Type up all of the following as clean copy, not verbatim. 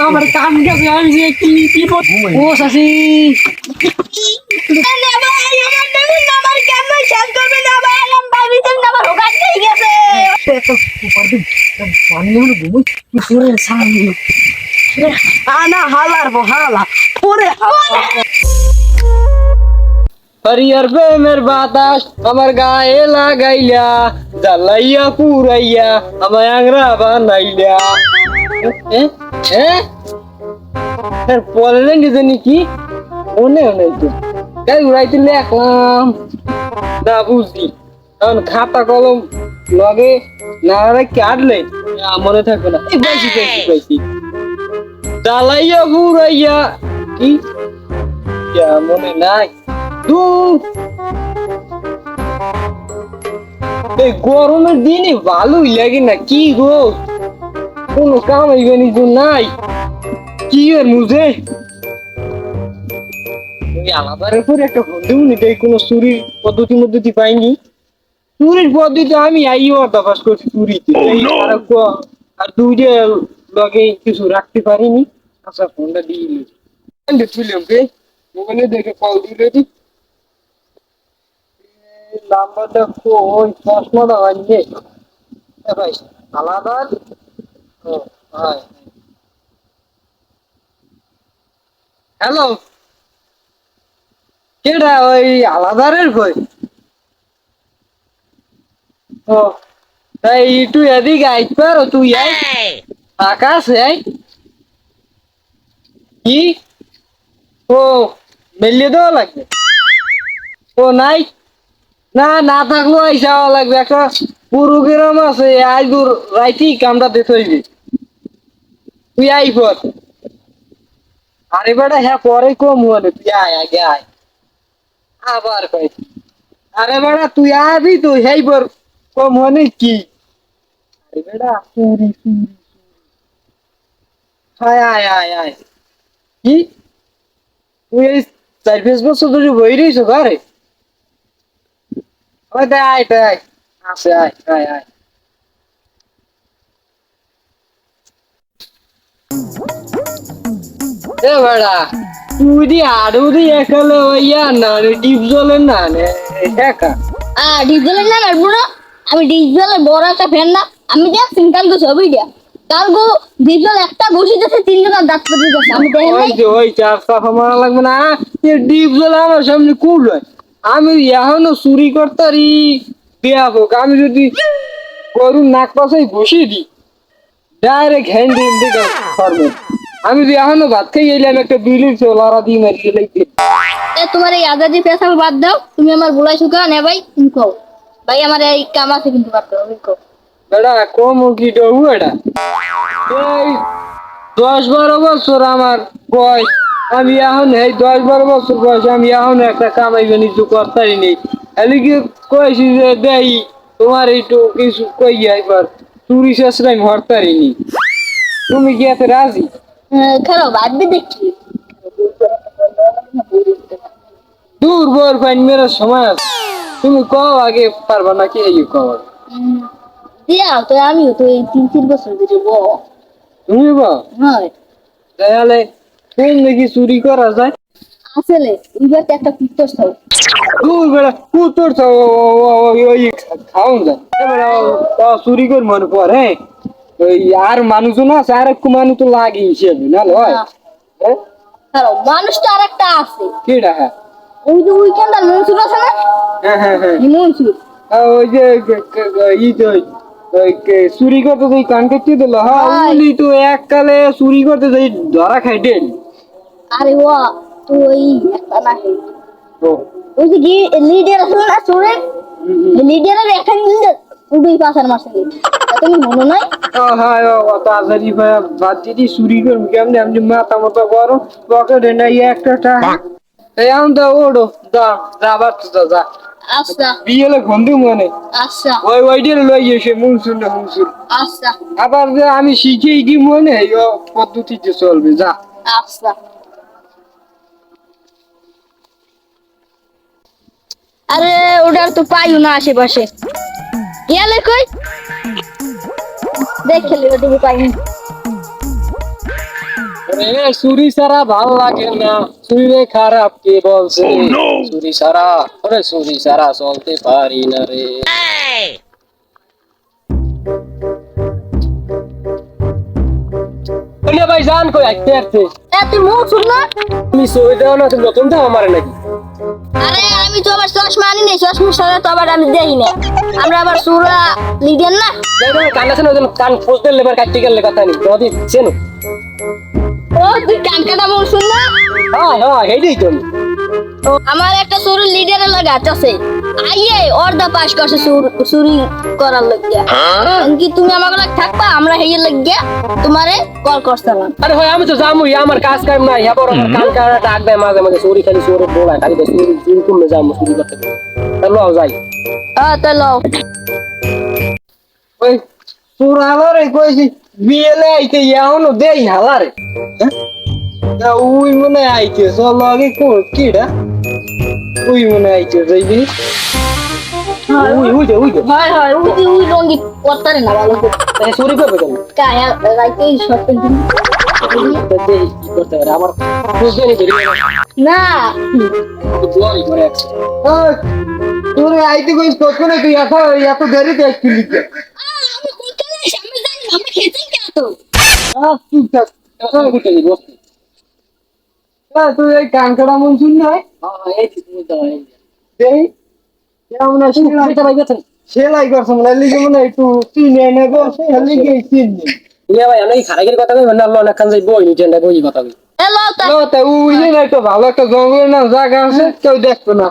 আমার কান গেছে আমি যে কি বিপদ ও শাসি আমার কেমন শেষ করবে না ভাই আমার বাড়িতে আমার হোকার দিয়ে গেছে আনা হালার বহালা ওরে হরিয়ার প্রেমের বাতাস আমার গায়ে লাগাইলা জ্বালাইয়া পুরাইয়া আমায় আংরা বানাইলা পড়লেন জানি কি মনে নাই তো তাই উড়াইতে লেখলাম না বুঝলি কারণ খাতা কলম লগে না কাটলে মনে থাকবে না এই পাইছি পাইছি পাইছি জ্বালাইয়া পুরাইয়া কি মনে নাই এই গরমের দিনে ভালোই লাগে না কি গো কোনো কাম হইবেনি তো নাই কি এর মুঝে আলাদার উপরে একটা বন্ধু নিতে কোনো চুরির পদ্ধতি পাইনি চুরির পদ্ধতি আমি আইও তাপাস করছি চুরিতে আর দুইটা লগে কিছু রাখতে পারিনি আচ্ছা ফোনটা দিয়ে দিলাম কে মোবাইলে দেখে কল দিলে দি নাম্বারটা ওই চশমাটা আনবে ভাই আলাদা ও হাই হ্যালো কেডা ওই আলাদারের কই ও তাই তুই এদিকে আইতে পারো তুই আকাশে কি ও মেলিয়ে দেওয়া লাগবে ও নাই না না থাকলেও আইসাওয়া লাগবে একটা পুরো গ্রাম আছে আজ রাইতি কামটা দিতে হইবে তুই আই পর আরে বেটা হ্যাঁ পরে কম হলে তুই আয় আগে আয় আবার কই আরে বেটা তুই আবি তুই হেই পর কম হলে কি আরে বেটা চুরি চুরি আয় আয় আয় আয় কি তুই এই 4-5 বছর ধরে বই রইছ ঘরে ওই দে আয় আয় আসে আয় আয় আয় এ বেড়া তুই দি আড়ু দি একালে ওইয়া না ডিপ জলের না একা ডিজেলের না লাগবো না আমি ডিজেলের বড় একটা ফ্যান না আমি দেখ সিঙ্গেল গো ছবি দিয়া কালগো ডিজেল একটা ঘুষিতেছে তিনজনের দাঁত পড়ে গেছে আমি দেখেন ওই যে ওই চার সাফা মারা লাগবে না এ ডিপ জল আমার সামনে কুল আমি এখনো চুরি করতারি দেয়া হোক আমি যদি গরুর নাক পাশে ঘুষি দিই ডাইরেক্ট হ্যান্ড দিকে সরবে আমি যদি এখনো ভাত খাই এলাম একটা বিলির চোলারা দিয়ে মারিয়ে লাগবে তোমার এই আজাদি পেশাল বাদ দাও তুমি আমার বুলাই শুকা নে ভাই তুমি কও ভাই আমার এই কাম আছে কিন্তু বাদ দাও তুমি কও বেটা কম কি ডবু এটা এই 10-12 বছর আমার বয়স আমি এখন এই 10-12 বছর বয়স আমি এখন একটা কামাইবে নিচু করতারি নেই এলিকে কইছি যে দেই তোমার একটু কিছু কইয়া এবার চুরি শেষরা আমি হরতারিনি তুমি কি এত রাজি খারাপ বাদ দিয়ে দেখি দূর বোর ফাইন মেরে সময় আছে তুমি কও আগে পারবা নাকি এই কও দিয়া তো আমিও তো এই 3-4 বছর ধরে তুমি বল হয় তাহলে কোন নাকি চুরি করা যায় আসলে এবার তো একটা কুত্তর ছাও দূর বেড়া কুতর ওই খাওন যায় এবারে চুরি কর মনে পর হ্যাঁ ওই আর মানুষজন আছে আর একটু মানুষ তো লাগে হিসেবে না লয় হ্যাঁ খারাপ মানুষ তো আরেকটা আছে কেডা হ্যাঁ ওই যে উইকেন্ডার মনসুর আছে না হ্যাঁ মনসুর ওই যে ই তো ওই চুরি করতে যাই কান কেটে দিল হ্যাঁ উনি তো এককালে চুরি করতে যাই ধরা খাইতেন আরে ওয়া তো ওই একটা না ও ওই যে লিডার আছে না চোরের লিডারের একটা লিডার উড়েই পাশার মাসে তুমি মনে নাই হ্যাঁ ও তাড়াতাড়ি বাদ দিদি চুরি করবো কেমনি আমি মাথা মতো করো পকেটে নাই একটা এই আমি তো ওড়ো যাবার তো যা আচ্ছা বিয়েলে ঘন্টু মনে আচ্ছা ওই দিয়ে লই এসে মুনসুর না মুনসুর আচ্ছা আবার যে আমি শিখেই কি মনে এই পদ্ধতিতে চলবে যা আচ্ছা আরে ওটার তো পাইও না আশেপাশে গেলে কই দেখলে ওদিকে পাইনি চুরি ছাড়া ভাল লাগে না, চুরি খারাপ কে বলছে? চুরি ছাড়া, ওরে চুরি ছাড়া চলতে পারি না রে। ওলে ভাই জান কই আইতে আসছে? তুই মুখ শুন না। তুমি সই দাও না, তুমি নতুন দাও আমার নাকি? আরে আমি তো আবার চশমা আনি নাই, চশমা ছাড়া তো আবার আমি দেখি না। আমরা আবার সুরা লিডেন না। দেখো কান আছে না, ওজন কান ফসতে লেবার কাটতে গেলে কথা নেই, যদি চেনো। ও তুই কান কাটা মুখ শুন না। হ্যাঁ হ্যাঁ এইটাই তো। আমার একটা সুরের লিডারের লাগে আছে, আইয়ে অর্ধা পাস করছে চুরি করার লাগিয়া। কি তুমি আমার লাগে থাকবা, আমরা হেইয়ের লাগিয়া তোমারে কল করছিলাম। আরে হয় আমি তো জামুই, আমার কাজ কাম নাই, এবার আমার কান কাটা ডাক দেয় মাঝে মাঝে, চুরি খালি চোরের বোলা খালি তো চুরি চুরি করলে যাবো চুরি করতে। তাহলে যাই। তাহলে ওই তোর আলারে কইছি বিয়েলে আইতে এখনো দেই হালারে। ওই মনে আইতে চল আগে কিডা ওই মনে আইতে যাইবি। হয় হয় উই রঙ্গি করতারে না ভালো করে। চুরি করবে কেন? কায়া রাইতে শর্ট দিন দেই কি করতে পারে আমার বুঝতে নেই না। তোরে আইতে কইস কখন তুই এত দেরি দেখছিলি কে? আমি কইতে আমি জানি আমরা খেতেন কেন তো। তুই থাক চল ঘুরতে যাবি বস। তুই এই কানকাটা মন শুন না? এই তুমি তো দেই কেমন আছিস? সেলাই করছ মনে লিগে মনে একটু চিনে নেবো সেই লিগে চিনি। ইয়া ভাই আমি খারাগের কথা কই না, অনেক খান যাই বই নিচে না বই কথা কই। হ্যালো তা ওই যে একটা ভালো একটা জঙ্গলের না জায়গা আছে, কেউ দেখতো না।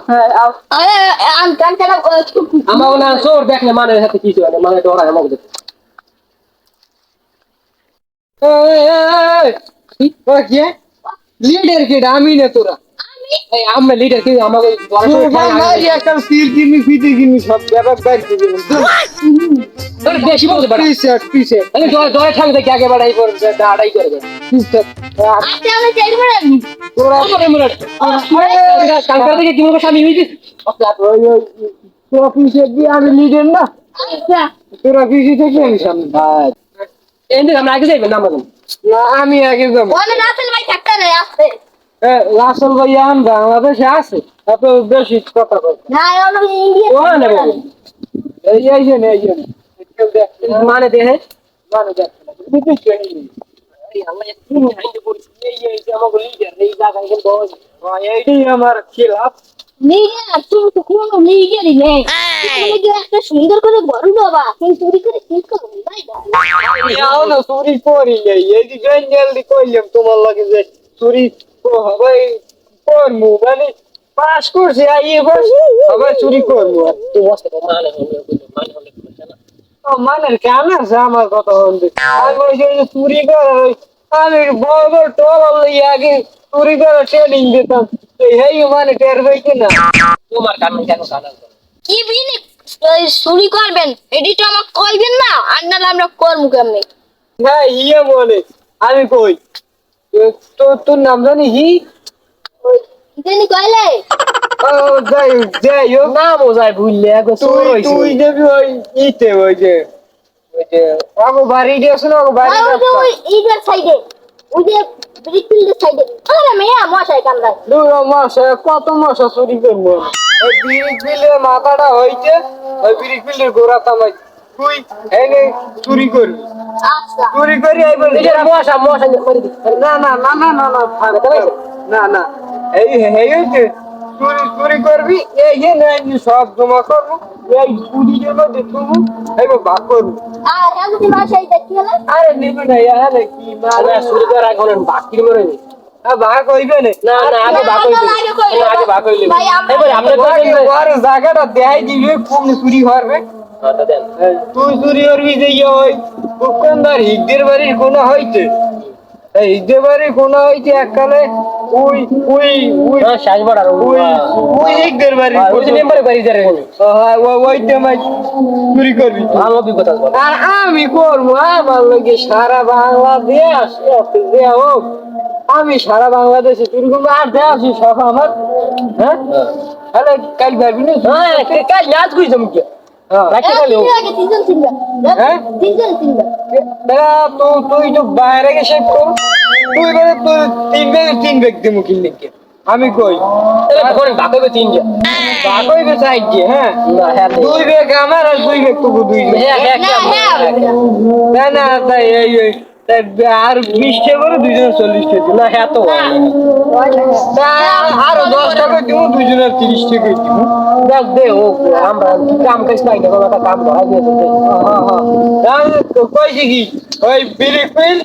আরে আন কান কাটা আমার না চোর দেখলে মানে হাতে কিছু হয় না, মানে ডরায় আমাকে দেখে। লিডার কে আমি না তোরা এই আমরা লিডার কি আমাকে একটা সিল কিনি ফিটি কিনি সব ব্যাপার বাইরে দিবেন তোর বেশি বলতে পারে পিছে আমি দয় ঠাং থেকে আগে বাড়াই করে দাঁড়াই করে পিছে আপনি আমি চাই করে তোরা করে মরে কালকার থেকে কি মনে স্বামী হইছিস তোরা পিছে দিয়ে আমি লিডার না আচ্ছা তোরা পিছে থেকে আমি সামনে ভাই এন্ড আমরা আগে যাইবেন না আমাদের না আমি আগে যাব ওনে রাসেল ভাই থাকতে রে আসছে রাসেল ভাইয়ান বাংলাদেশে আছে এত বেশি কথা বল না ওনে ইন্ডিয়া ও না এই যে মানে দেখে মানে দেখ বুঝছিস কি এই আল্লাহ তুমি হাইতে পড়ছিস এই যে আমাকে লিডার এই জায়গায় কিন্তু এইটাই আমার খিলাফ নিয়ে তুমি তো কোনো নিয়ে রে তুমি যে একটা সুন্দর করে বড় বাবা তুমি চুরি করে কি করো ভাই যাও না চুরি করি এই যে জঙ্গল দি কইলাম তোমার লাগে যে চুরি হবে করমু মানে পাস করছে আইয়ে বস আবার চুরি করবো তো বসে মানে মানে কেন আছে আমার কথা বলতে আমি বলছি যে চুরি করে আমি বড় বড় টল আগে চুরি করে ট্রেনিং দিতাম এই মানে টের হইছে না তোমার কারণ কেন সাদা কি বিনি চুরি করবেন এডি তো আমাকে কইবেন না আর না আমরা করমু কেমনে হ্যাঁ ইয়ে বলে আমি কই তোর নাম জানি হি জানি কইলে যাই যাই হোক নামও যাই ভুললে তুই যাবি ওই ইতে ওই যে আমার বাড়ি দিয়েছে না আমার বাড়ি ওই ইডার সাইডে ওই যে ব্রিকফিল্ডের সাইডে আরে মেয়া মশাই কামড়ায় দূর মশা কত মশা চুরি করবো ওই ব্রিকফিল্ডের মাথাটা হইছে ওই ব্রিকফিল্ডের গোড়া তামাই তুই এনে চুরি করবি আচ্ছা চুরি করি আইবার মশা মশা করে দি না না না না না না না না এই এই হইছে চুরি চুরি করবি এই যে আমি সব জমা করবো এই পুলিশের মধ্যে তুমি এই ভাগ করবো আর যদি মশাই দেখি না আরে নেবে না আরে কি মানে চুরি করা এখন বাকি মরে নি ভাগ হইবে না না আগে ভাগ হইবে আগে ভাগ হইলে এবার আমরা বড় জায়গাটা দেখাই দিবে কোন চুরি করবে তুই চুরি করবি যে ওই দোকানদার হিগদের বাড়ির কোনা হইতে এই হিগদের বাড়ির কোনা হইতে এককালে ওই ওই ওই শাসবার আর ওই ওই হিগদের বাড়ি ওই মেম্বারের বাড়ি যারে হ্যাঁ ওইতে মাই চুরি করবি ভালো অভিজ্ঞতা বল আর আমি করবো আমার লগে সারা বাংলাদেশ দেয়া হোক আমি সারা বাংলাদেশে চুরি করবো আর দেয়া সব আমার হ্যাঁ তাহলে কাল পারবি না হ্যাঁ কাল নাচ কই জমকে রাখতে পারলে তিনজন তিনজন হ্যাঁ তিনজন তিনজন তুই তো বাইরে গেছে তুই বলে তোর তিন ব্যাগ দিমু কিনলে কি আমি কই তাহলে ধরেন বাকবে তিনজন বাকই বে সাইড দিয়ে হ্যাঁ দুই ব্যাগ আমার আর দুই ব্যাগ তোকে দুই হ্যাঁ হ্যাঁ না হ্যাঁ না না তাই এই তাই আর 20 টাকা করে দুইজন 40 টাকা দিল হ্যাঁ তো তা আর 10 টাকা দিব দুইজনের 30 টাকা দিব দেখ দে ও আমরা কাম কাজ পাই না কোনো একটা কাম ধরা দিয়েছে হ্যাঁ কইছি কি ওই বিরিক পিল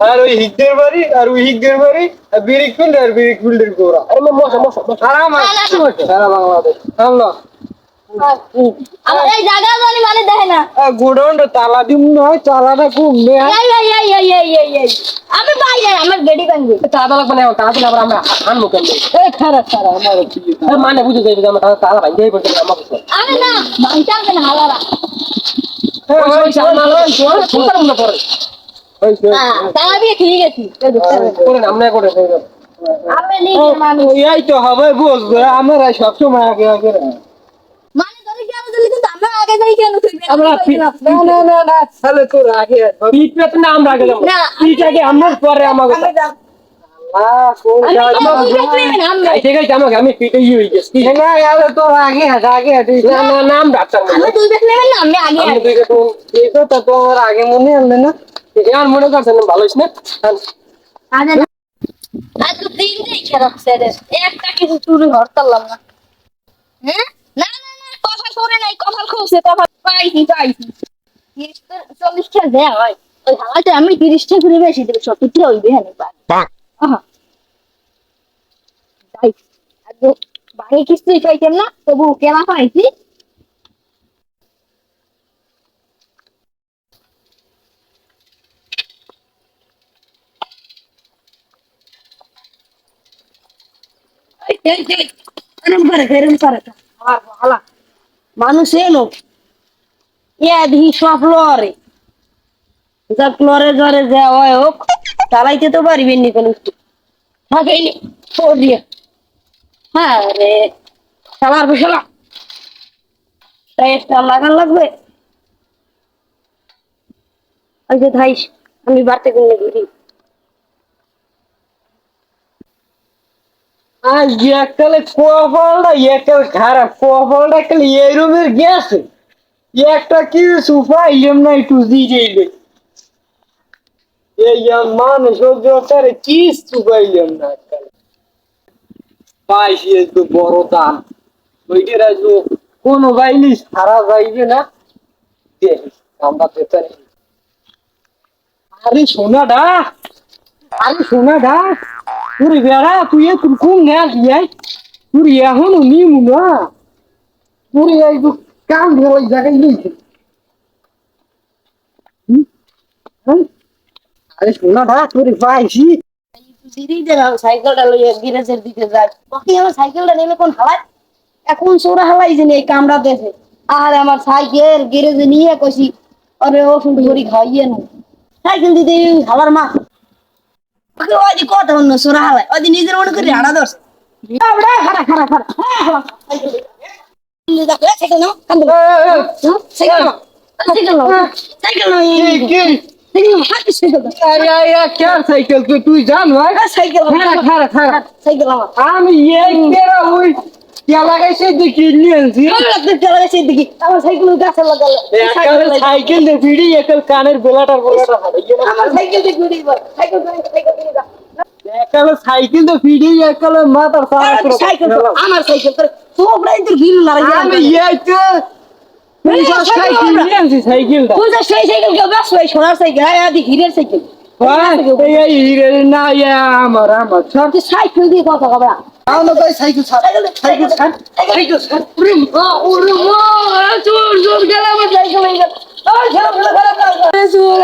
আর ওই হিগদের বাড়ি আর ওই হিগদের বাড়ি আর বিরিক পিল আর বিরিক পিলের গোড়া আরে মশা মশা সারা সারা বাংলাদেশ আল্লাহ আমার এই জায়গা জানি মানে দেখে না গোডাউন তালা দিম নয় তালাটা খুব মেয়া এই আমি বাইরে আমার গেডি ভাঙবে তালা লাগবে না তালা দিলে আবার আমরা আনবো কেন এই খারাপ খারাপ আমার কি মানে বুঝে যাবে যে আমরা তালা ভাই যাই পড়তে আমার কাছে আরে না ভাঙতে হবে না হালারা ওই সামনে সুলতান মনে পড়ে তারা দিয়ে ঠিক গেছি করে আমরা করে আমি নিজে মানুষ এই তো হবে বুঝবে আমরা সবসময় আগে আগে মানে ধরে কি আমি যদি কিন্তু আমরা আগে যাই কেন তুই আমরা না না না না তাহলে তোর আগে পিট পেতে না আমরা আগে যাবো না পিঠ আগে আমার পরে আমাকে আমি যাব আল্লাহ কোন আমরা ঠিক আছে আমাকে আমি পিটে ইয়ে হয়ে গেছি না আরে তোর আগে আগে না না নাম ডাক্তার আমি তুই দেখলে না আমি আগে আমি দুই রকম এই তো তোমার আগে মনে আনলে না আমার মনে করছেন ভালো হইছে না আগে আজ তো দিন নেই খারাপ সেরে একটা কিছু চুরি হরতালাম না হ্যাঁ না না না কথা শুনে নাই কথা খুলছে কথা পাইছি 40 টাকা দেয়া হয় ওই হালাতে আমি 30 টাকা করে বেশি দেব 70 টাকা হইবে হ্যাঁ আহা যাই আগে বাকি কিস্তি পাইতাম না তবু কেনা পাইছি মানুষ এলো দিহি সব লরে যা ক্লরে জ্বরে যা হয় হোক চালাইতে তো পারবেন নি কোনো থাকেনি দিয়ে হ্যাঁ রে চালার বসলা তাই একটা লাগান লাগবে ওই যে ধাইস আমি বাড়তে কিনে ঘুরি আজ এককালে কোয়াফলটা এককাল খারাপ কোয়াফলটা এককাল এই রুমের গেছে একটা কি সুফা ইলেম না একটু দিয়ে এই মানুষ তারে কি সুফা ইলেম না পাইছি একটু বড় দাম ওইটার আজ কোনো বাইলি সারা যাইবে না আমরা পেতারি আরে সোনাডা তুই বেড়া তুই তুই কম না দিয়ে তুই এখনো নিমু না তুই এই কাম ধরে জায়গায় নিয়েছে আরে সোনাডা তুই পাইছি সাইকেলটা লইয়া গ্যারেজের দিকে যায় বাকি আমার সাইকেলটা নেমে কোন হালাই এখন সোরা হালাই যে এই কামড়া দেশে আর আমার সাইকেল গ্যারেজে নিয়ে কইছি আরে ও শুনতে করি খাইয়ে না সাইকেল দিতে হালার মা ওকে ওই কথা অন্য সোরা হালাই ওই নিজের মনে করে হাড়া ধরছে খারা সাইকেল নাও সাইকেল নাও সাইকেল নাও সাইকেল তুই জান সাইকেল সাইকেল আমি ওই লাগাইছে দেখি নিয়েছি আমার সাইকেল গাছে লাগালো সাইকেল দিয়ে ভিড়ি একাল কানের বেলাটার আমার সাইকেল দিয়ে ঘুরি সাইকেল একাল সাইকেল দিয়ে ভিড়ি একাল মাথার সাইকেল আমার সাইকেল তোমরা ইন্দুর ভিড় লাগে আমি সাইকেলটা পূজা সেই সাইকেল কেউ ব্যস্ত হয় সোনার সাইকেল আদি হিরের সাইকেল না আমার সব সাইকেল দিয়ে কথা কবা সাইকেল সাইকেল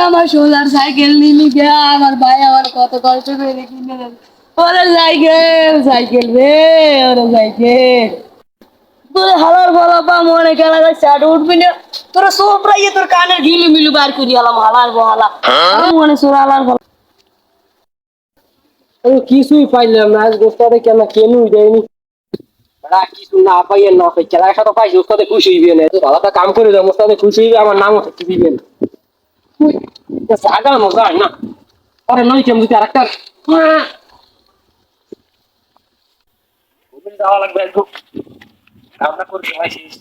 আমার সোনার সাইকেল নিলি গিয়া আমার ভাই আমার কত কষ্ট করে কিনে দেবে ওরে সাইকেল রে ওরে সাইকেল তোরে হালার বলা পা মনে কেনা যায় চাট উঠবি না তোরা সব রাইয়ে তোর কানের ঘিলু মিলু বার করি আলাম হালার বহালা মনে সোর হালার বলা কিছুই পাইলাম না আজ গোস্তাতে কেন কেনই দেয়নি কিছু না পাইয়ে না পাই খেলার সাথে পাইছি ওস্তাদে খুশি হইবে না ভালো একটা কাম করে দেবো ওস্তাদে খুশি হইবে আমার নামও থাকতে দিবে না আগানো যায় না আরে নই কেমন যদি আরেকটা ওদিন যাওয়া লাগবে একটু রান্না করে খাইছিস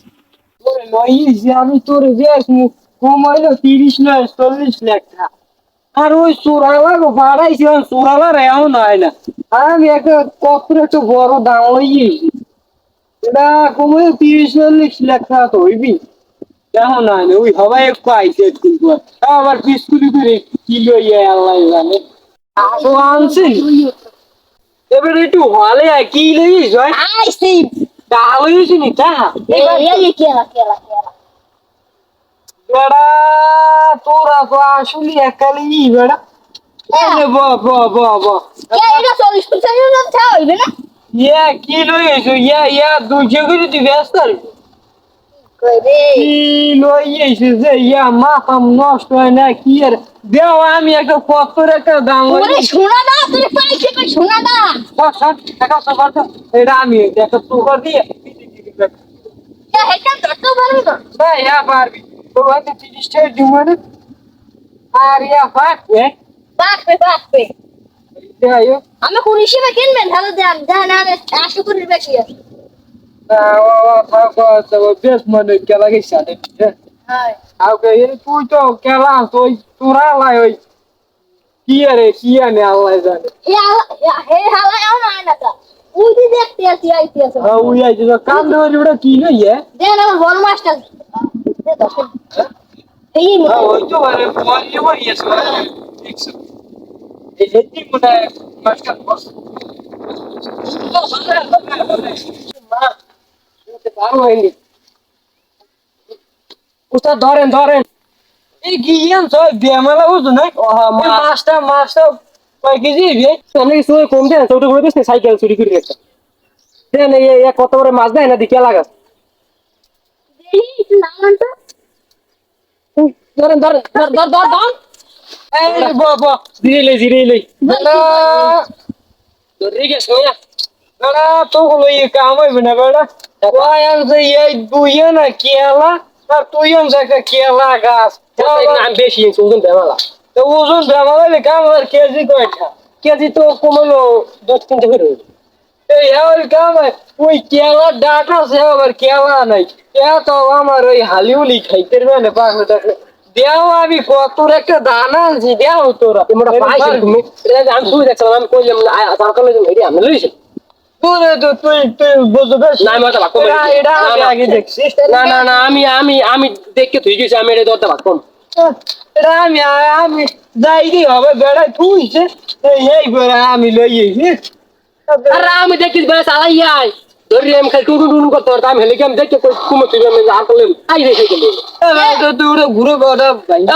তোরে লইছি আমি তোরে দিয়েছি কমাইলো 30 নয় 40 লাখ টাকা আর ওই চোরালা ভাড়াইছি চোরালা রেও নয় না আর আমি একটা কত একটা বড় দাম লইয়েছি এটা কমে 30-40 লাখ টাকা তো হইবি দেখো না ওই হবাই একটু আইছে কিন্তু আবার পিসকুলি করে কিলো ইয়ে আল্লাহ জানে আসো আনছি এবার একটু হলে কি লইস ভাই আইছি টাকা লইছি নি টাকা এই কেলা কেলা কেলা বেড়া তোরা তো আসলে একালি বেড়া ব ব ব ব কে এটা 40% এর চা হইবে না ইয়া কি লইছো ইয়া 200 করে তুই ব্যস্ত কই রে কি লইয়েছে যে ইয়া মাথাম নষ্ট হয় না কি আর দেও আমি একটা কত একটা দাম ওরে সোনা দা তুই পাইছিস কই সোনা দা এটা আমি একটা তোকর দিয়ে কে হেটা ধরতে পারবি তো না ইয়া পারবি তো হয়তো 30 টাকা দিব না আর ইয়া পারবে বাকবে দেয় আমি কোন হিসেবে কিনবেন তাহলে দেন দেন আরে 800 কোটির বেশি আছে বেশ মনে কেলা গেছে হ্যাঁ তুই তো কেলা তুই তোরা লাই ওই কি আরে কি আনে আল্লাহ জানে হে হালা এমন হয় না তা উদি দেখতে আসি আইতে আছে ওই আইছে কাম দেওয়ার ওটা কি নই দেন আমার বড় মাছটা এই ওই তো আরে বলি বলি আছে দেখছো এই হেতি মনে মাস্টার বস মা পারো হইনি উস্তাদ ধরেন এই গিয়ান তো বেমালা বুঝো না মাছটা কয় কেজি রে আমি কিছু কম দেন ছোট করে দিস সাইকেল চুরি করে একটা দেন এই কত করে মাছ দেয় না দিকে লাগাস এই একটু নামান তো ধরেন এই ব জিরে লই বেটা ধরে গেছ না বেটা তো হলো এই কাম হইবে না বেটা ওই আনছে এই দুইয়া না কেলা আর তুই আনছে একটা কেলা গাছ নাম বেশি ওজন বেমালা তো ওজন বেমালে কাম আর কেজি কয়টা কেজি তো কমালো 10 করে এই ওই কাম ওই কেলা ডাটা সে আবার কেলা নাই কে তো আমার ওই হালিউলি খাইতে মানে পাগল টাকে দেও আমি কত একটা দানা আনছি দেও তোরা তোমরা পাইছো তুমি আমি শুই দেখছিলাম আমি কইলাম সরকার লইলাম এডি আমি লইছি তোরে তো তুই বুঝবে না আমি ওটা ভাগ এটা আমি আগে দেখছি না আমি দেখকে তুই গেছি আমি এটা দরটা ভাগ কম এটা আমি যাই দি হবে বেড়াই তুইছে এই বেড়া আমি লইয়েছি আরে আমি দেখি বেশ আলাই আই ধরি আমি খালি টুন করতে পারতাম আমি হেলে আমি দেখতে কই কুমো তুই আমি আর করলাম আই দেখে গেলি তো তুই ওটা ঘুরে কথা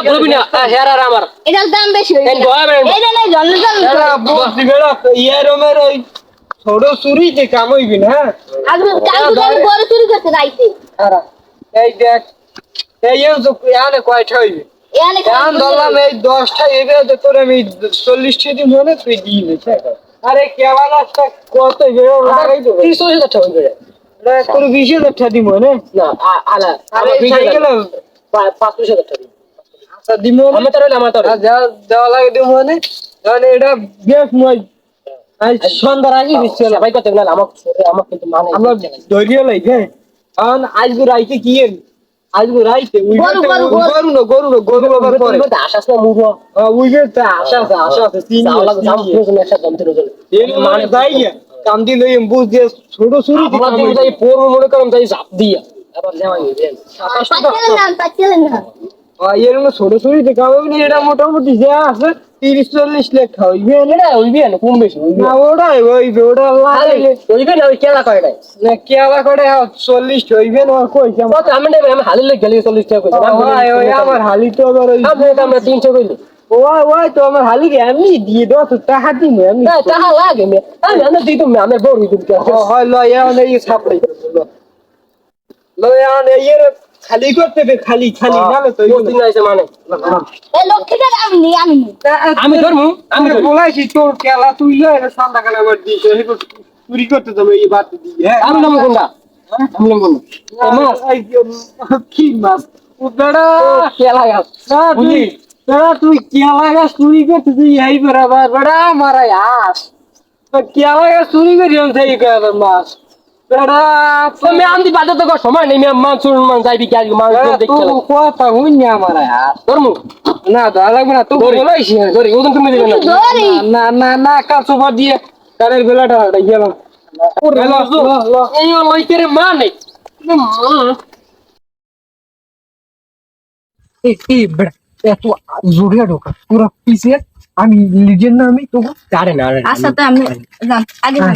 বলবি না হের আর আমার এটার দাম বেশি হইবে এই গয়া বের এইটা নাই বুঝছি বেড়া ইয়ারমের ওই ছোট চুরিতে কাম হইবি না আগে কালকে আমি বড় চুরি করতে যাইতে এই দেখ এই আনে কয়টা হইবে এখানে এখন ধরলাম এই 10টা এবে তো তোর আমি 40টা দিন মনে তুই দিবি আরে কেমন একটা কত বেরো লাগাই দেবো 30,000 টাকা হইবে তোর 20,000 টাকা দিব না না আলা আরে সাইকেল 5,000 টাকা আচ্ছা দিব আমি তো রইলাম আমার তো দেওয়া লাগে দিব মানে তাহলে এটা বেশ নয় আজ সন্ধ্যার আগে বিচ্ছিল ভাই কত না আমার কিন্তু মানে আমরা ধৈর্য লাগে কারণ আজকে রাইতে কি আজকে রাইতে গরু বাবার পরে আশাস না মুরো উইবে তো আশা আছে তিন জাম প্রয়োজন একটা দম তিন রোজন মানে যাইয়া কাম দি লই বুঝ দিয়ে ছোট ছোট আমরা দিন যাই পড়ব মনে করম যাই জাপ দিয়া আবার যাওয়া হইবে পাচ্ছিলেন না এর মধ্যে ছোট ছোট দেখা হবে না এটা মোটামুটি যা আছে 30-40 লাখ হইবে এটা হইবে না কম বেশি হইবে না ওটাই হইবে ওটা লাগলে হইবে না ওই কেলা কয়টাই না কেলা করে 40 হইবে না কই কেমন কত আমি নেবে আমি হালি লই গেলি 40 টাকা কইছি ওই আমার হালি তো আবার ওই আমরা 300 কইলি ওই তো আমার হালি কে এমনি দিয়ে দাও তো টাকা দিমু আমি না টাকা লাগে মে আমি দিই তুমি আমি বড় দিই হয় লয় এনে এই ছাপড়াই লয় এনে এর খালি করতে হবে খালি নালে তো দিন আইছে মানে এই লক্ষ্মীটা আমি ধরমু আমি বলাইছি তোর কেলা তুই লয় সান্দা কালা আমার দিছ চুরি করতে তুমি এই বাত দিয়ে আমি নাম কোনটা আমি নাম কোনটা মাছ কি মাছ ও বেড়া কেলা গাছ না তুই বেড়া তুই কেলা গাছ চুরি করতে তুই এই বরাবর বেড়া মারাই আস কেলা গাছ চুরি করি সেই মাছ বেড়া আমি আনতে বাদে তো কোনো সময় নেই আমি মান শুনুন মান যাইবি কি আজকে মান দেখতে তুই কথা হুই না মারাই আস ধর্ম না ধরা লাগবে না তুই বলাইছি ধরি ওজন তুমি দেবে না ধরি না না না কাজ সোফা দিয়ে কানের বেলাটা গেলাম এই লইতে রে মা নেই এই বেড়া এত জোরে ঢোকা পুরো পিছে আমি লিজের না আমি তো আরে না আরে আচ্ছা তো আমি যান, আগে যান।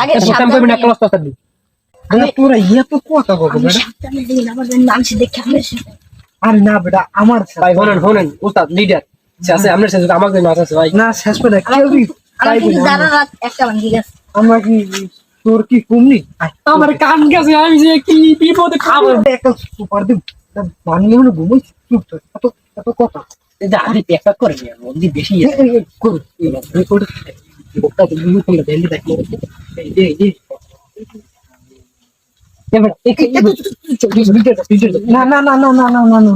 আগে বুঝতাম পাবি না ক্লাস পাস দিই তোরা ইয়ে তো কথা বলবো আমি বেড়া সাবধানে দিন আমাদের মানুষ দেখে আমরা আরে না বেটা আমার ভাই শোনেন উস্তাদ লিডার আছে আপনার সাথে আমাকে না আছে ভাই না শেষ করে কেউ আমার কিন্তু সারা রাত একটা ভাঙ্গি গেছে আমরা কি তোর কি কমনি আমার কান গেছে আমি যে কি বিপদে খাবো একটা সুপার দিন বানিয়ে হলো ঘুমাই চুপ তো এত এত কথা যা আরে প্যাক করে নিয়ে বন্ধি বেশি করু রেকর্ড বক্তা তুমি তোমরা দেলি দেখো এই এবার না না না না না না না না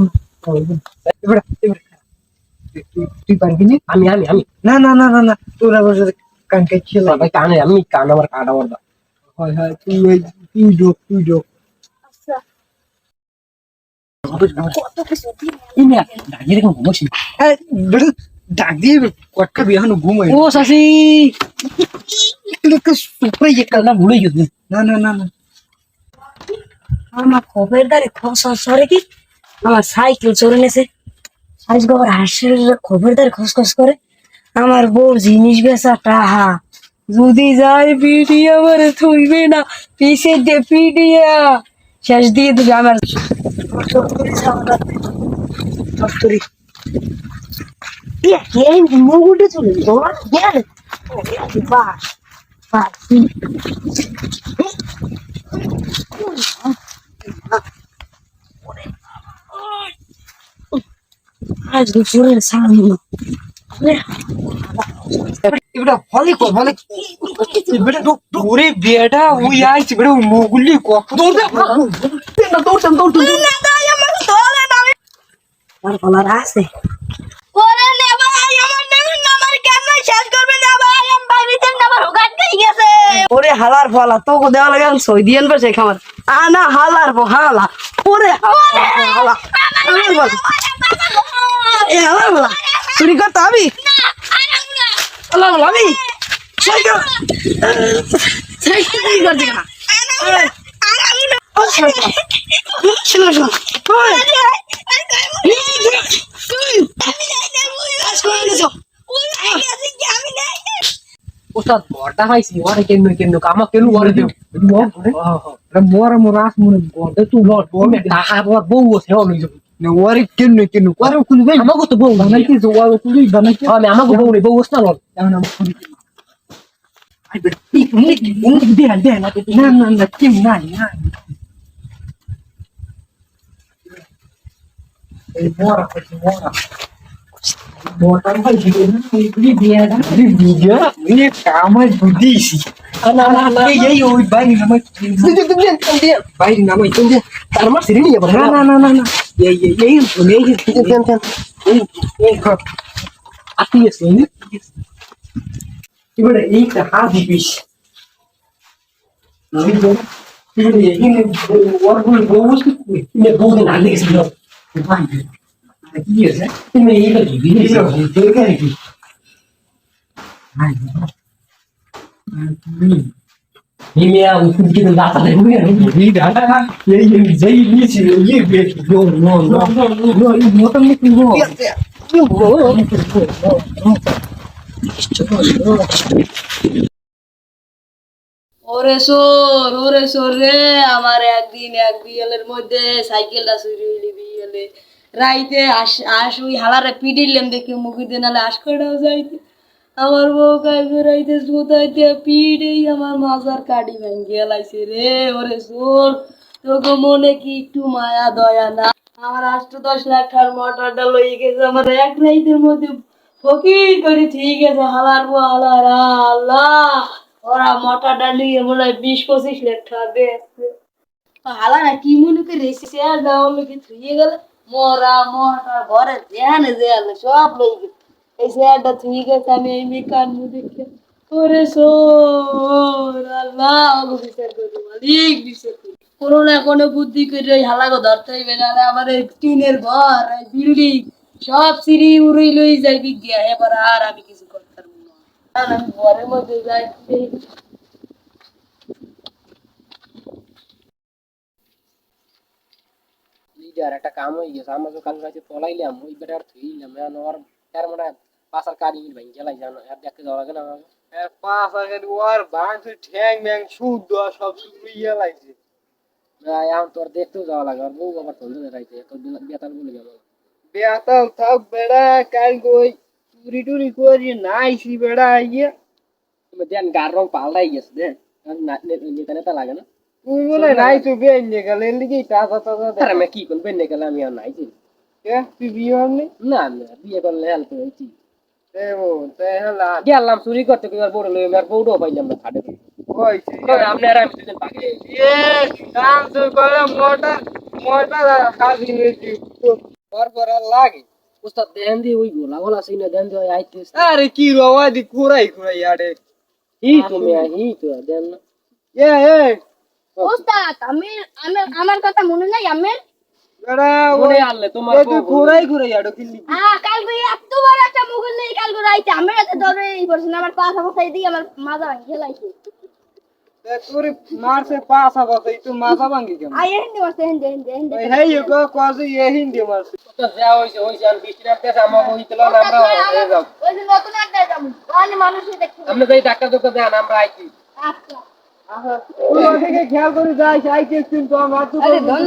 এবার এবার তুই পারবি না আমি আমি আমি না না না না না তোর আবার কানকে খেলা ভাই কানে আমি কান আমার কাটা ওর হয় হয় তুই ডোক আচ্ছা ইনা দাগিরে কোন বসি ডাক দিয়ে কটকা বিহানো ঘুমাই ও সাসি সুপ্রে যে কালনা ভুলে গেছি না না না না আমার খবর দারে খস সরে কি আমার সাইকেল চলে নেছে আজ গোবর হাসের খবর দারে খস করে আমার বউ জিনিস বেচা টাহা যদি যায় পিডি আমার থইবে না পিছে দে পিডিয়া শেষ দিয়ে দিবে আমার মুগুটে চলে তোমার গেলে বাস বাস আজ দুপুরের সামনে এবারে হলে কো হলে এবারে দূরে বেটা ওই আইছে বেটা মুগুলি কত দূর না দৌড় আর বলার আছে ওরে নে ভাই আমার নেবেন না আমার কেন শেষ করবে না ভাই আমি বাড়িতে না আমার হুকাট গই গেছে ওরে হালার ফলা তো দেওয়া লাগে আমি সই দিয়েন বসে খামার আনা হালার হালা ওরে হালা এ হালার বলা চুরি করতে আমি হালার বলা আমি সাইকেল চুরি করতে না শোনো শোনো ওস্তাদ বড়টা পাইছি ওরে কেন কামা কেন ওরে দেব মোর মোর আস মনে বড় তুই লট বড় টাকা বড় বউ আছে হলো না ওরে কেন ওরে কুল ভাই আমাকে তো বউ বানাইতে ওরে কুল বানাইতে আমি আমাকে বউ নেই বউ আছে না লট এখন আমি করি আই বেটা কি দে না না না কেন না না এই মোরা মোটা ভাই দিবে না এই দিয়া না দিয়া নি কামাই বুঝিছি না এই ওই বাইরে নামাই বাইরে নামাই তুমি তার মার সিরি নিয়ে না না না না না এই আতি আছে এবারে এইটা হাজি পিস ওর বউস নে বউ না লাগেছিল কি আছে তুমি এইটা দিবি Ім'я у кінці дата не вміє. যেই নিয়েছি ইয়ে বেশ নো তো মুখ ওরে সোর রে আমার একদিন এক বিয়েলের মধ্যে সাইকেলটা চুরি হইলি বিয়েলে রাইতে আস ওই হালারে পিডিলাম দেখে মুখি দিয়ে নালে আস করাও যাইতে আমার বউ কাইবে রাইতে জুতাইতে পিডেই আমার মাজার কাটি ভেঙে লাইছে রে ওরে সোর তোকে মনে কি একটু মায়া দয়া না আমার 8-10 লাখ টাকার মোটরটা লই গেছে আমার এক রাইতের মধ্যে ফকির করে ঠিক আছে হালার বউ হালার আল্লাহ ওরা মোটরটা নিয়ে মনে হয় 20-25 লাখ টাকা বেচছে হালা না কি মনে করে রেসে আর দাও লোকে থুয়ে গেল মোরা মোটা ঘরে ধ্যান দেয়ালে সব লই গেছে এই চেয়ারটা ঠিক আছে আমি এই মেকান মু দেখে ওরে সোর আল্লাহ ওগো বিচার করি মালিক বিচার করি কোনো না কোনো বুদ্ধি করে ওই হালাগো ধরতে হইবে নাহলে আমার এই টিনের ঘর এই বিল্ডিং সব সিঁড়ি উড়ি লই যাই বিজ্ঞা এবার আর আমি কিছু করতে পারবো না আর আমি ঘরের মধ্যে যাই লিডার একটা কাম হয়ে গেছে আমরা তো কাল রাতে পলাইলাম ওই বেটা আর থইলাম না আর তার মানে পাশার কারি ভাই গেলাই জানো আর দেখতে যাওয়া লাগে না পাঁচ হাজার ওয়ার ভাঙছে ঠ্যাং ম্যাং শুদ্ধ সব শুকিয়ে লাগছে এখন তোর দেখতেও যাওয়া লাগে আর বউ আবার ধরতে যাইতে তোর বেতাল বলে গেল বেতাল থাক বেড়া কাল কই চুরি টুরি করি নাইছি বেড়া ইয়ে তুমি দেন গার রং পাল্টাই গেছে দেন নেতা নেতা লাগে না তুই বলে নাই তুই বেন নিয়ে গেলে এর লিগেই টাকা টাকা আরে আমি কি করবেন না গেলে আমি আর নাই চিনি। তুই বিয়ে হননি না না বিয়ে করলে হেল্প হয়েছি হেলা গেলাম চুরি করতে কি আর বড় লই আর বউটাও পাইলাম না খাটে কইছে আপনি আর আমি দুজন বাকি এ কাম তো করে মোটা মোটা খাবি নিছি পর আর লাগে উস্তাদ দেন দি ওই গোলা গোলা সিনা দেন দি ওই আইতে আরে কি রওয়া দি কুরাই কুরাই আড়ে হি তুমি হি তো দেন না এ এ ওস্তাদ আমি আমার কথা মনে নাই আমের বেড়া মনে আনলে তোমার তুই কুরাই কুরাই আড়ো কিল্লি কালকে এত বড় একটা মুগল নেই কালকে রাইতে আমার হাতে ধরে এই করছেন আমার পা সামসাই দিয়ে আমার মাজা ভাঙি খেলাইছে তোর মারছে পাঁচ আবার তুই মাথা ভাঙি কেন আই হিন্দি মারছে হিন্দি ওই হেই গো কাজে এ হিন্দি মারছে তো যা হইছে হইছে আর বৃষ্টি রাখতে আমার হইতলো না আমরা হয়ে যাব ওই যে নতুন একটা যাবো ওখানে মানুষই দেখতে আমরা যাই ডাক্তার দোকানে দেন আমরা আইছি আচ্ছা তুই ওদিকে খেয়াল করে যাই আইতে কিন্তু আমার তো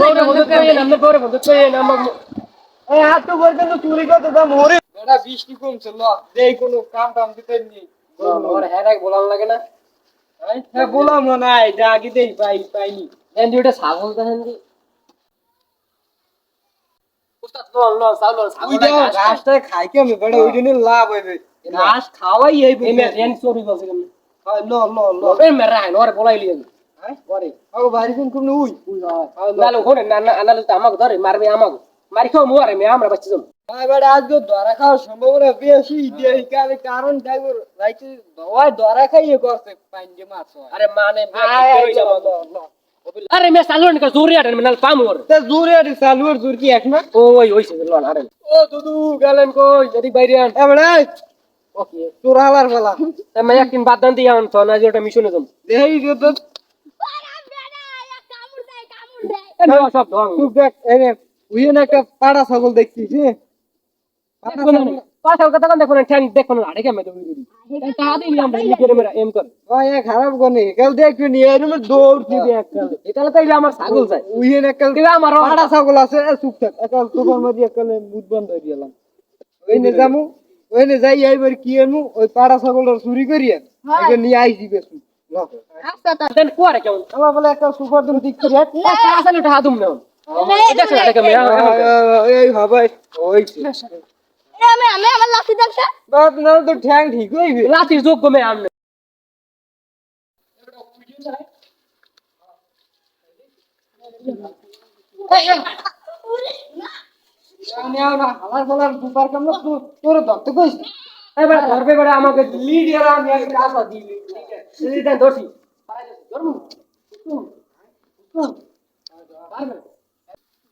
বড় বন্ধ কইেন আমরা বড় বন্ধ কইেন আমরা এই হাত তো বলতে তো চুরি করতে দাম ওরে বেটা বৃষ্টি কমছে ল দেই কোনো কাম টাম দিতে নি ওর হেরাই বলান লাগে না হ্যাঁ বললাম না নাই যা আগে দেই পাইনি দেন দুইটা ছাগল দেন দি উস্তাদ লন লন ছাগল ওই যে ঘাসটা খাই কে আমি বেটা ওই জন্য লাভ হইবে ঘাস খাওয়াই এই এমে রেন চুরি বলছে কেন ল ল ল এ মেরা হাই নরে বলাইলি হ্যাঁ পরে আও বাড়ি কোন কোন উই লালো কোনে না না আনালে তো আমাকে ধরে মারবে আমাকে মারি খাও মুয়ারে মে আমরা বাচ্চা যাম এবারে আজকে ধরা খাওয়ার সম্ভাবনা বেশি দেই কারণ ড্রাইভার রাইতে দওয়াই ধরা খাইয়ে করছে পাঞ্জে মাছ আরে মানে আরে মে সালুন কা জুরি আরে মেনাল পামুর তে জোরে আরে চালুর জোর কি এক না ওই হইছে লন আরে ও দুদু গেলেন কই যদি বাইরে আন এবারে ওকে তোর হালার ফেলা আমি একদিন বাদ দান দিয়া আন তো না যেটা মিশনে যাম দেই তো এ সব ঢং খুব দেখ এনে উইন একটা পাড়া ছাগল দেখছিস হ্যাঁ পাশাল কথা দেখো না ঠ্যাং দেখো না আড়ে কেমন তুমি তা দিন আমরা নিজের মেরা এম কর ওই খারাপ কোনে কাল দেখবি নি এর মধ্যে দৌড় দিবি একটা এটা তাইলে আমার ছাগল চাই উইন একটা দিবা আমার পাড়া ছাগল আছে চুপ থাক একাল তোর মধ্যে একাল মুদ বন্ধ হয়ে গেলাম ওইনে যামু ওইনে যাই এইবার কি আনু ওই পাড়া ছাগলটা চুরি করিয়া আগে নিয়ে আই দিবে আচ্ছা তা দেন কোয়ারে কেমন আমার বলে একটা সুপার দিন ঠিক করিয়া আসলে এটা হাতুম না এটা ছেড়ে দেখে মেরা এই হবে ওই আমি আমার লাঠি দেখছে বাপ না তো ঠ্যাং ঠিক হইবে লাতির যোগ্য মে আমনে নেও না হালার ফালার সুপার কাম না তোর ধরতে কইছ এবার ধরবে করে আমাকে লিড এরা আমি একটা আশা দিবি ঠিক আছে দিদি দেন দোষী ধরমু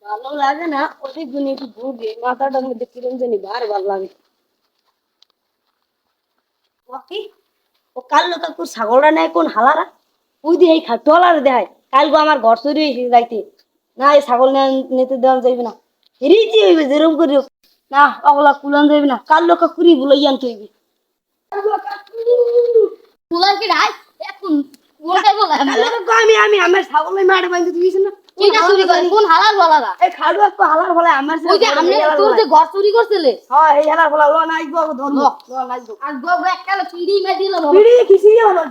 ভালো লাগে না ওই গুনি একটু ঘুরে মাথাটার মধ্যে কিরম জানি বারবার লাগে কি ও কাল কাকুর ছাগলটা নেয় কোন হালারা ওই দিয়ে এই টলার দেয় কালকে আমার ঘর চুরি হয়েছে যাইতে না এই ছাগল নিতে দেওয়া যাইবে না রিচি হইবে যেরকম করি হোক। না ওগুলা কুলান যাইবে না কাল লোক কুড়ি বুলাই আনতে হইবে কুলান কি রাই এখন বলতে বলা আমি আমি আমার ছাগলের মাঠে বাঁধতে দিয়েছি না কিটা চুরি করে কোন হালাল বলারা এই খাড়ু একটু হালার ফলে আমার ওই যে আমনে তোর যে ঘর চুরি করছিলে হ্যাঁ এই হালার ফলে লো নাই গো ধন্য লো নাই গো আর গো এককালে পিড়ি মে দিল বিড়ি কিসি হলো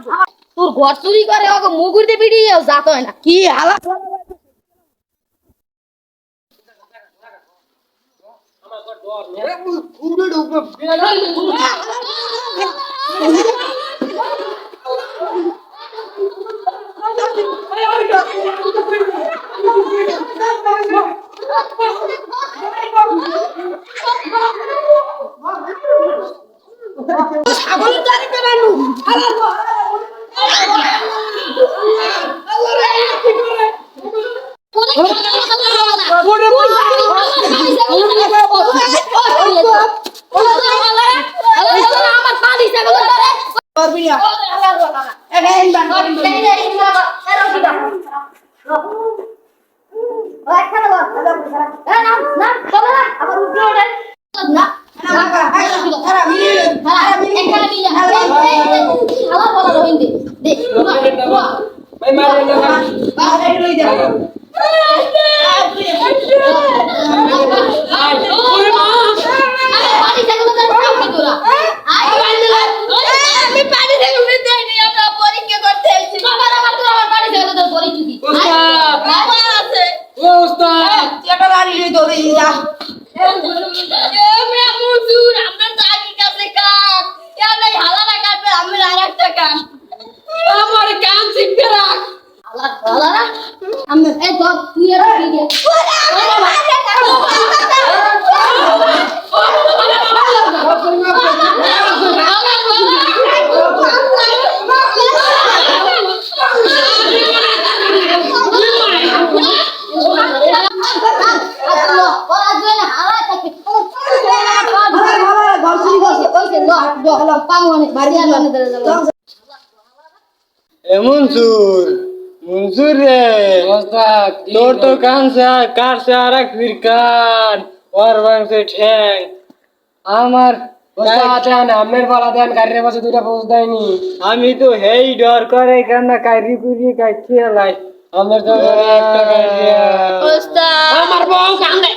তোর ঘর চুরি করে ওকে মুগুর দিয়ে পিড়ি যাত হয় না কি হালার উড়ে ঢুকবে Hey, আমার পা দিছে গো ধরে করবি না এটা ইনবান ভাই মারেন না ও উস্তাদ আমার কান শিখতে রাখ মনসুর মনসুর রে উস্তাদ তোর তো কানছে আর এক ফির কান ওর ভাঙছে ঠ্যাং আমার উস্তাদ দেন আমের বালা দেন গাড়ির পাশে দুইটা পৌঁছ দেয়নি আমি তো হেই ডর করে কেন কারি কুরি কাটিয়ে লাই আমের তো একটা গাড়ি ওস্তাদ আমার বউ কান্দে